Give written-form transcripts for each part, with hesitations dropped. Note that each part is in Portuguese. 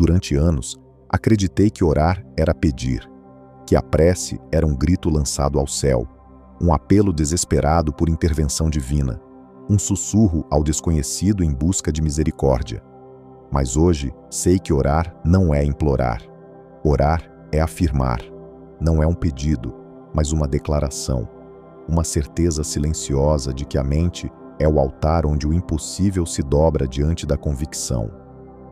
Durante anos, acreditei que orar era pedir, que a prece era um grito lançado ao céu, um apelo desesperado por intervenção divina, um sussurro ao desconhecido em busca de misericórdia. Mas hoje sei que orar não é implorar. Orar é afirmar. Não é um pedido, mas uma declaração, uma certeza silenciosa de que a mente é o altar onde o impossível se dobra diante da convicção.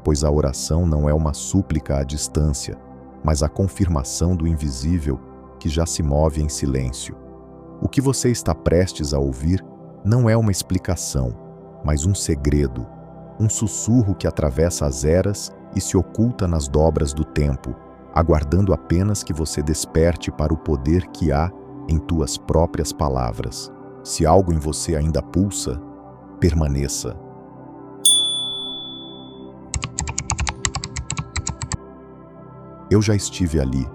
Pois a oração não é uma súplica à distância, mas a confirmação do invisível que já se move em silêncio. O que você está prestes a ouvir não é uma explicação, mas um segredo, um sussurro que atravessa as eras e se oculta nas dobras do tempo, aguardando apenas que você desperte para o poder que há em tuas próprias palavras. Se algo em você ainda pulsa, permaneça. Eu já estive ali,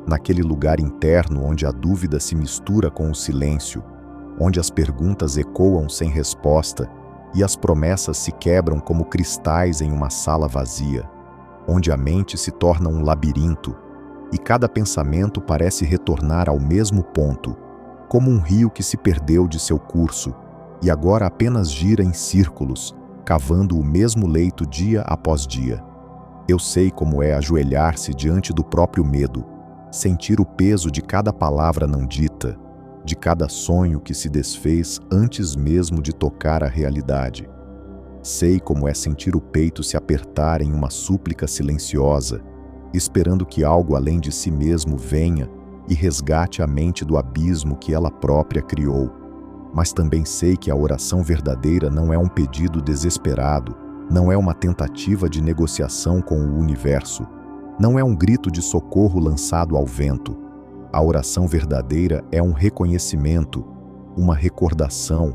naquele lugar interno onde a dúvida se mistura com o silêncio, onde as perguntas ecoam sem resposta e as promessas se quebram como cristais em uma sala vazia, onde a mente se torna um labirinto e cada pensamento parece retornar ao mesmo ponto, como um rio que se perdeu de seu curso e agora apenas gira em círculos, cavando o mesmo leito dia após dia. Eu sei como é ajoelhar-se diante do próprio medo, sentir o peso de cada palavra não dita, de cada sonho que se desfez antes mesmo de tocar a realidade. Sei como é sentir o peito se apertar em uma súplica silenciosa, esperando que algo além de si mesmo venha e resgate a mente do abismo que ela própria criou. Mas também sei que a oração verdadeira não é um pedido desesperado, não é uma tentativa de negociação com o universo, não é um grito de socorro lançado ao vento. A oração verdadeira é um reconhecimento, uma recordação,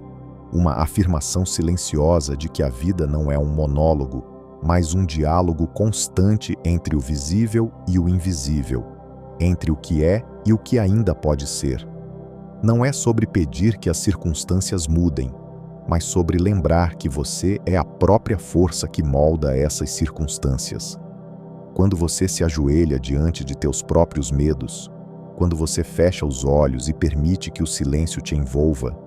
uma afirmação silenciosa de que a vida não é um monólogo, mas um diálogo constante entre o visível e o invisível, entre o que é e o que ainda pode ser. Não é sobre pedir que as circunstâncias mudem, mas sobre lembrar que você é a própria força que molda essas circunstâncias. Quando você se ajoelha diante de teus próprios medos, quando você fecha os olhos e permite que o silêncio te envolva,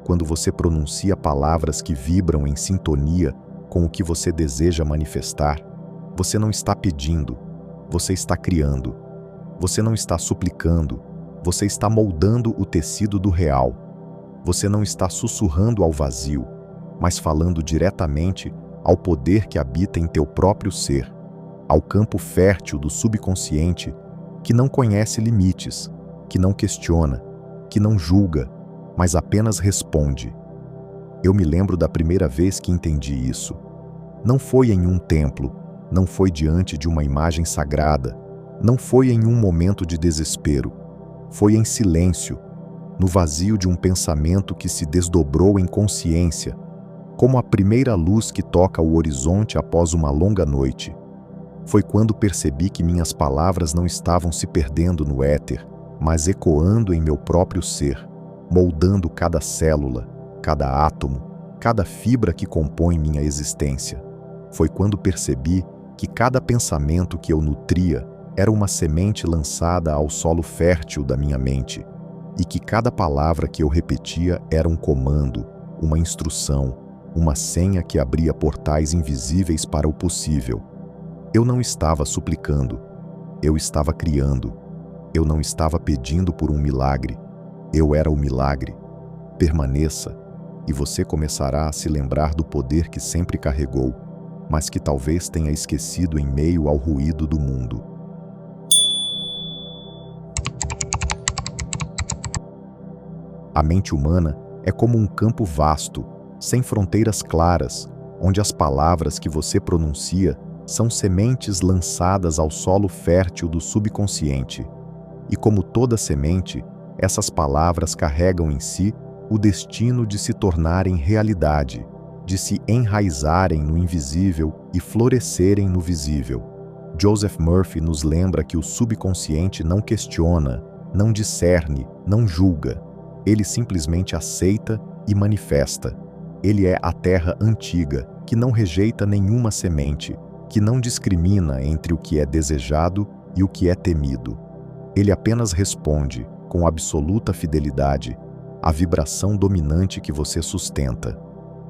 quando você pronuncia palavras que vibram em sintonia com o que você deseja manifestar, você não está pedindo, você está criando. Você não está suplicando, você está moldando o tecido do real. Você não está sussurrando ao vazio, mas falando diretamente ao poder que habita em teu próprio ser, ao campo fértil do subconsciente que não conhece limites, que não questiona, que não julga, mas apenas responde. Eu me lembro da primeira vez que entendi isso. Não foi em um templo, não foi diante de uma imagem sagrada, não foi em um momento de desespero. Foi em silêncio, no vazio de um pensamento que se desdobrou em consciência, como a primeira luz que toca o horizonte após uma longa noite. Foi quando percebi que minhas palavras não estavam se perdendo no éter, mas ecoando em meu próprio ser, moldando cada célula, cada átomo, cada fibra que compõe minha existência. Foi quando percebi que cada pensamento que eu nutria era uma semente lançada ao solo fértil da minha mente, e que cada palavra que eu repetia era um comando, uma instrução, uma senha que abria portais invisíveis para o possível. Eu não estava suplicando, eu estava criando. Eu não estava pedindo por um milagre, eu era o milagre. Permaneça, e você começará a se lembrar do poder que sempre carregou, mas que talvez tenha esquecido em meio ao ruído do mundo. A mente humana é como um campo vasto, sem fronteiras claras, onde as palavras que você pronuncia são sementes lançadas ao solo fértil do subconsciente. E como toda semente, essas palavras carregam em si o destino de se tornarem realidade, de se enraizarem no invisível e florescerem no visível. Joseph Murphy nos lembra que o subconsciente não questiona, não discerne, não julga. Ele simplesmente aceita e manifesta. Ele é a terra antiga, que não rejeita nenhuma semente, que não discrimina entre o que é desejado e o que é temido. Ele apenas responde, com absoluta fidelidade, à vibração dominante que você sustenta.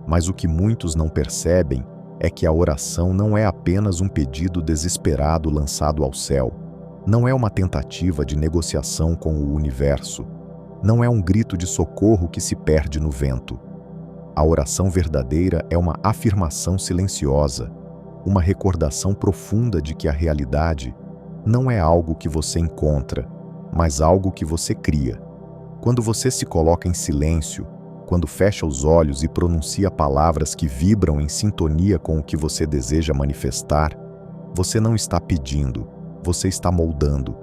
Mas o que muitos não percebem é que a oração não é apenas um pedido desesperado lançado ao céu. Não é uma tentativa de negociação com o universo. Não é um grito de socorro que se perde no vento. A oração verdadeira é uma afirmação silenciosa, uma recordação profunda de que a realidade não é algo que você encontra, mas algo que você cria. Quando você se coloca em silêncio, quando fecha os olhos e pronuncia palavras que vibram em sintonia com o que você deseja manifestar, você não está pedindo, você está moldando.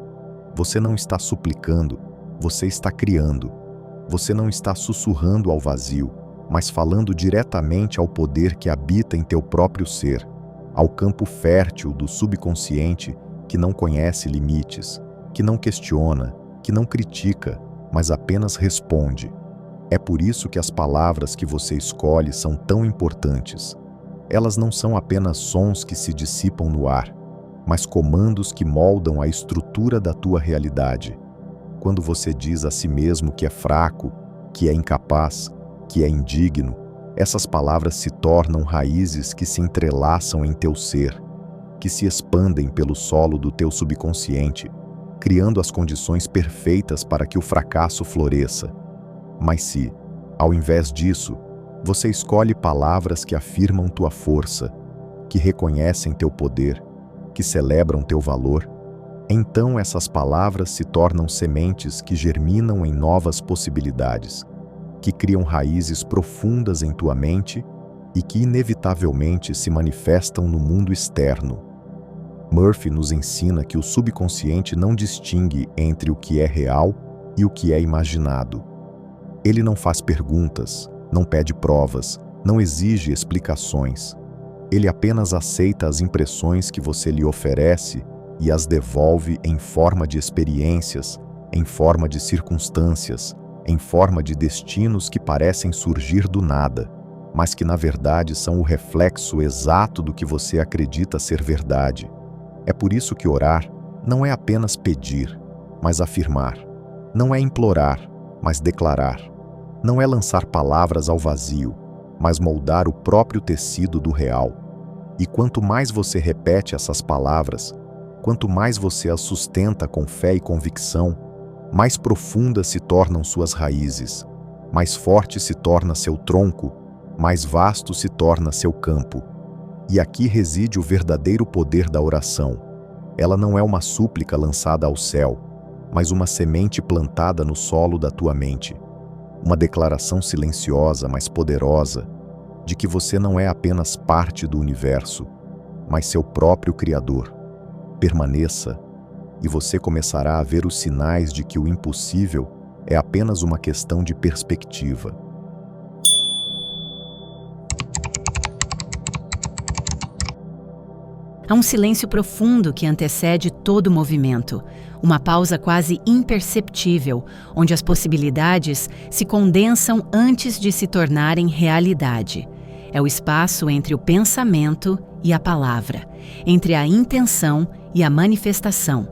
Você não está suplicando, você está criando. Você não está sussurrando ao vazio, mas falando diretamente ao poder que habita em teu próprio ser, ao campo fértil do subconsciente que não conhece limites, que não questiona, que não critica, mas apenas responde. É por isso que as palavras que você escolhe são tão importantes. Elas não são apenas sons que se dissipam no ar, mas comandos que moldam a estrutura da tua realidade. Quando você diz a si mesmo que é fraco, que é incapaz, que é indigno, essas palavras se tornam raízes que se entrelaçam em teu ser, que se expandem pelo solo do teu subconsciente, criando as condições perfeitas para que o fracasso floresça. Mas se, ao invés disso, você escolhe palavras que afirmam tua força, que reconhecem teu poder, que celebram teu valor, então essas palavras se tornam sementes que germinam em novas possibilidades, que criam raízes profundas em tua mente e que inevitavelmente se manifestam no mundo externo. Murphy nos ensina que o subconsciente não distingue entre o que é real e o que é imaginado. Ele não faz perguntas, não pede provas, não exige explicações. Ele apenas aceita as impressões que você lhe oferece e as devolve em forma de experiências, em forma de circunstâncias, em forma de destinos que parecem surgir do nada, mas que na verdade são o reflexo exato do que você acredita ser verdade. É por isso que orar não é apenas pedir, mas afirmar. Não é implorar, mas declarar. Não é lançar palavras ao vazio, mas moldar o próprio tecido do real. E quanto mais você repete essas palavras, quanto mais você as sustenta com fé e convicção, mais profundas se tornam suas raízes, mais forte se torna seu tronco, mais vasto se torna seu campo. E aqui reside o verdadeiro poder da oração. Ela não é uma súplica lançada ao céu, mas uma semente plantada no solo da tua mente. Uma declaração silenciosa, mas poderosa, de que você não é apenas parte do universo, mas seu próprio Criador. Permaneça, e você começará a ver os sinais de que o impossível é apenas uma questão de perspectiva. Há um silêncio profundo que antecede todo o movimento, uma pausa quase imperceptível, onde as possibilidades se condensam antes de se tornarem realidade. É o espaço entre o pensamento e a palavra, entre a intenção e a manifestação,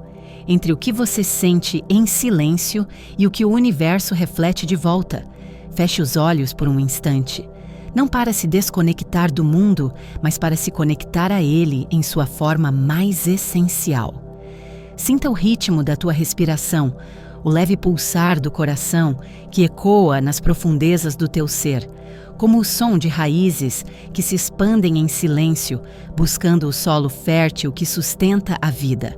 entre o que você sente em silêncio e o que o universo reflete de volta. Feche os olhos por um instante. Não para se desconectar do mundo, mas para se conectar a ele em sua forma mais essencial. Sinta o ritmo da tua respiração, o leve pulsar do coração que ecoa nas profundezas do teu ser, como o som de raízes que se expandem em silêncio, buscando o solo fértil que sustenta a vida.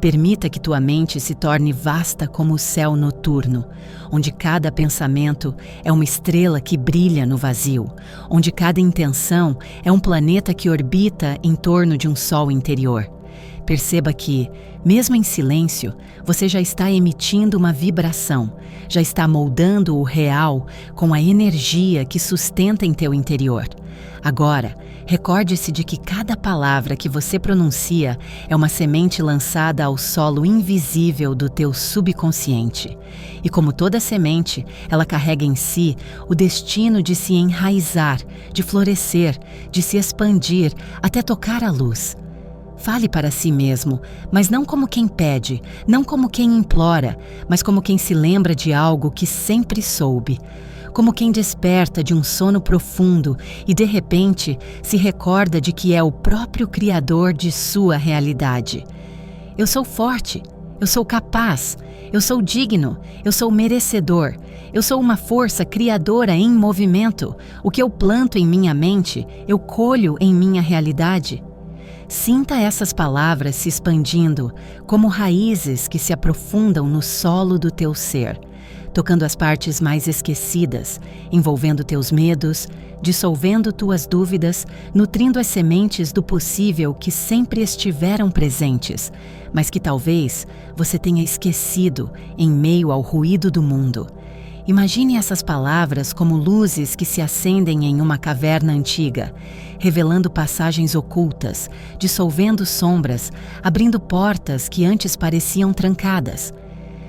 Permita que tua mente se torne vasta como o céu noturno, onde cada pensamento é uma estrela que brilha no vazio, onde cada intenção é um planeta que orbita em torno de um sol interior. Perceba que, mesmo em silêncio, você já está emitindo uma vibração, já está moldando o real com a energia que sustenta em teu interior. Agora, recorde-se de que cada palavra que você pronuncia é uma semente lançada ao solo invisível do teu subconsciente. E como toda semente, ela carrega em si o destino de se enraizar, de florescer, de se expandir até tocar a luz. Fale para si mesmo, mas não como quem pede, não como quem implora, mas como quem se lembra de algo que sempre soube. Como quem desperta de um sono profundo e, de repente, se recorda de que é o próprio Criador de sua realidade. Eu sou forte, eu sou capaz, eu sou digno, eu sou merecedor, eu sou uma força criadora em movimento. O que eu planto em minha mente, eu colho em minha realidade. Sinta essas palavras se expandindo como raízes que se aprofundam no solo do teu ser, tocando as partes mais esquecidas, envolvendo teus medos, dissolvendo tuas dúvidas, nutrindo as sementes do possível que sempre estiveram presentes, mas que talvez você tenha esquecido em meio ao ruído do mundo. Imagine essas palavras como luzes que se acendem em uma caverna antiga, revelando passagens ocultas, dissolvendo sombras, abrindo portas que antes pareciam trancadas.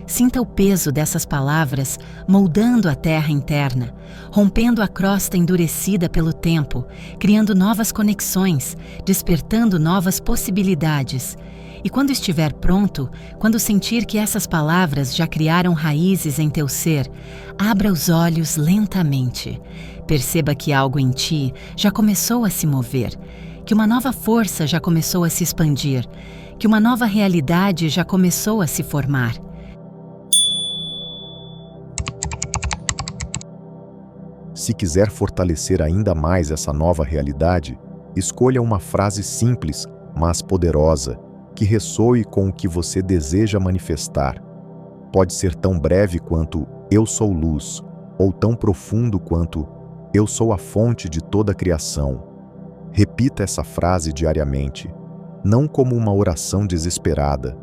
Sinta o peso dessas palavras moldando a terra interna, rompendo a crosta endurecida pelo tempo, criando novas conexões, despertando novas possibilidades. E quando estiver pronto, quando sentir que essas palavras já criaram raízes em teu ser, abra os olhos lentamente. Perceba que algo em ti já começou a se mover, que uma nova força já começou a se expandir, que uma nova realidade já começou a se formar. Se quiser fortalecer ainda mais essa nova realidade, escolha uma frase simples, mas poderosa, que ressoe com o que você deseja manifestar. Pode ser tão breve quanto "Eu sou luz", ou tão profundo quanto "Eu sou a fonte de toda a criação". Repita essa frase diariamente, não como uma oração desesperada,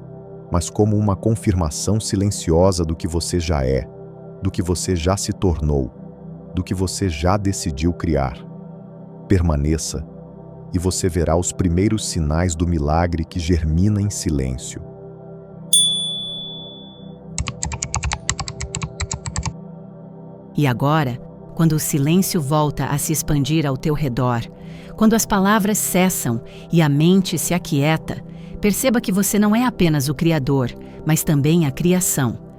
mas como uma confirmação silenciosa do que você já é, do que você já se tornou, do que você já decidiu criar. Permaneça, e você verá os primeiros sinais do milagre que germina em silêncio. E agora, quando o silêncio volta a se expandir ao teu redor, quando as palavras cessam e a mente se aquieta, perceba que você não é apenas o Criador, mas também a criação.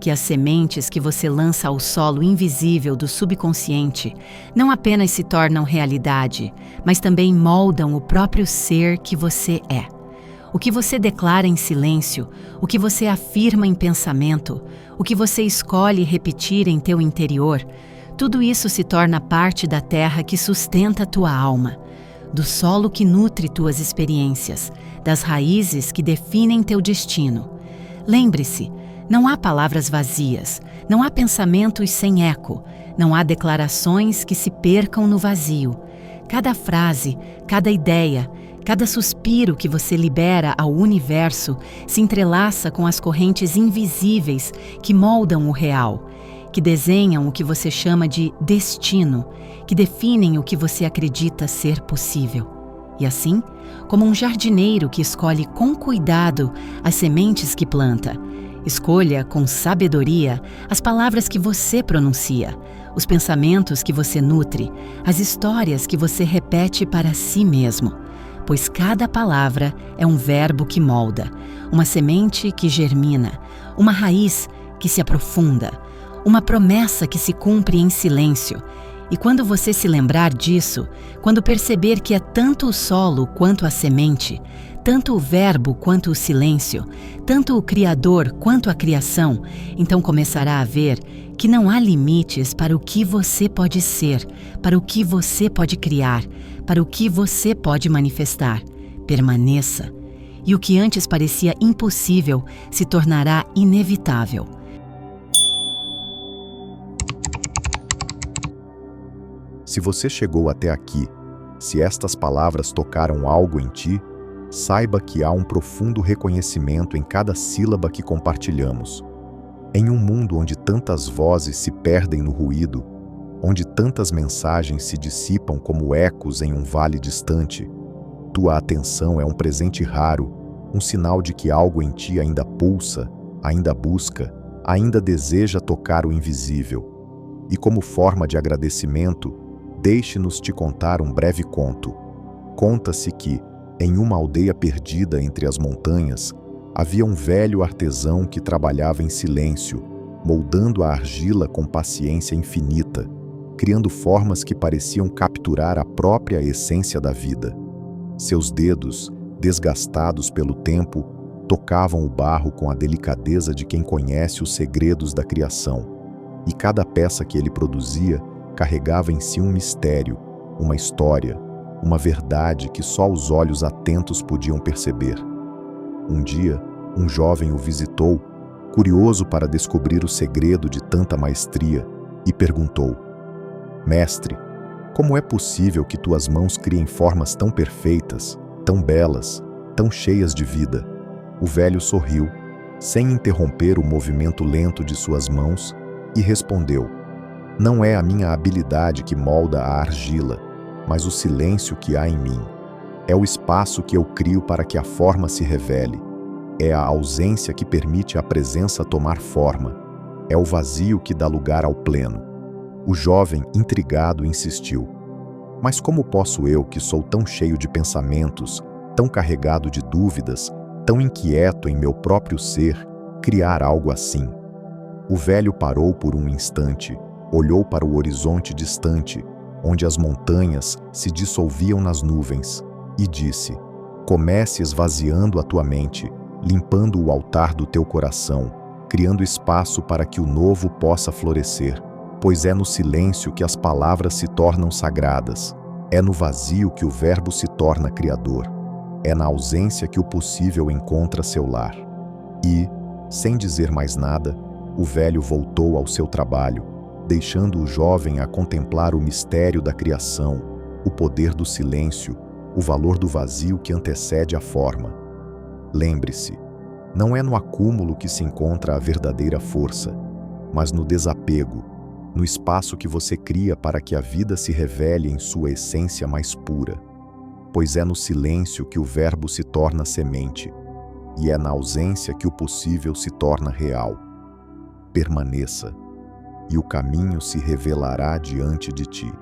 Que as sementes que você lança ao solo invisível do subconsciente não apenas se tornam realidade, mas também moldam o próprio ser que você é. O que você declara em silêncio, o que você afirma em pensamento, o que você escolhe repetir em teu interior, tudo isso se torna parte da terra que sustenta tua alma, do solo que nutre tuas experiências, das raízes que definem teu destino. Lembre-se, não há palavras vazias, não há pensamentos sem eco, não há declarações que se percam no vazio. Cada frase, cada ideia, cada suspiro que você libera ao universo se entrelaça com as correntes invisíveis que moldam o real, que desenham o que você chama de destino, que definem o que você acredita ser possível. E assim, como um jardineiro que escolhe com cuidado as sementes que planta, escolha com sabedoria as palavras que você pronuncia, os pensamentos que você nutre, as histórias que você repete para si mesmo, pois cada palavra é um verbo que molda, uma semente que germina, uma raiz que se aprofunda, uma promessa que se cumpre em silêncio. E quando você se lembrar disso, quando perceber que é tanto o solo quanto a semente, tanto o verbo quanto o silêncio, tanto o Criador quanto a criação, então começará a ver que não há limites para o que você pode ser, para o que você pode criar, para o que você pode manifestar. Permaneça, e o que antes parecia impossível se tornará inevitável. Se você chegou até aqui, se estas palavras tocaram algo em ti, saiba que há um profundo reconhecimento em cada sílaba que compartilhamos. Em um mundo onde tantas vozes se perdem no ruído, onde tantas mensagens se dissipam como ecos em um vale distante, tua atenção é um presente raro, um sinal de que algo em ti ainda pulsa, ainda busca, ainda deseja tocar o invisível. E como forma de agradecimento, deixe-nos te contar um breve conto. Conta-se que, Em uma aldeia perdida entre as montanhas, havia um velho artesão que trabalhava em silêncio, moldando a argila com paciência infinita, criando formas que pareciam capturar a própria essência da vida. Seus dedos, desgastados pelo tempo, tocavam o barro com a delicadeza de quem conhece os segredos da criação, e cada peça que ele produzia carregava em si um mistério, uma história, uma verdade que só os olhos atentos podiam perceber. Um dia, um jovem o visitou, curioso para descobrir o segredo de tanta maestria, e perguntou: Mestre, como é possível que tuas mãos criem formas tão perfeitas, tão belas, tão cheias de vida? O velho sorriu, sem interromper o movimento lento de suas mãos, e respondeu: Não é a minha habilidade que molda a argila, mas o silêncio que há em mim. É o espaço que eu crio para que a forma se revele. É a ausência que permite a presença tomar forma. É o vazio que dá lugar ao pleno. O jovem, intrigado, insistiu: Mas como posso eu, que sou tão cheio de pensamentos, tão carregado de dúvidas, tão inquieto em meu próprio ser, criar algo assim? O velho parou por um instante, olhou para o horizonte distante, onde as montanhas se dissolviam nas nuvens, e disse: Comece esvaziando a tua mente, limpando o altar do teu coração, criando espaço para que o novo possa florescer, pois é no silêncio que as palavras se tornam sagradas, é no vazio que o verbo se torna criador, é na ausência que o possível encontra seu lar. E, sem dizer mais nada, o velho voltou ao seu trabalho, deixando o jovem a contemplar o mistério da criação, o poder do silêncio, o valor do vazio que antecede a forma. Lembre-se, não é no acúmulo que se encontra a verdadeira força, mas no desapego, no espaço que você cria para que a vida se revele em sua essência mais pura. Pois é no silêncio que o verbo se torna semente, e é na ausência que o possível se torna real. Permaneça, e o caminho se revelará diante de ti.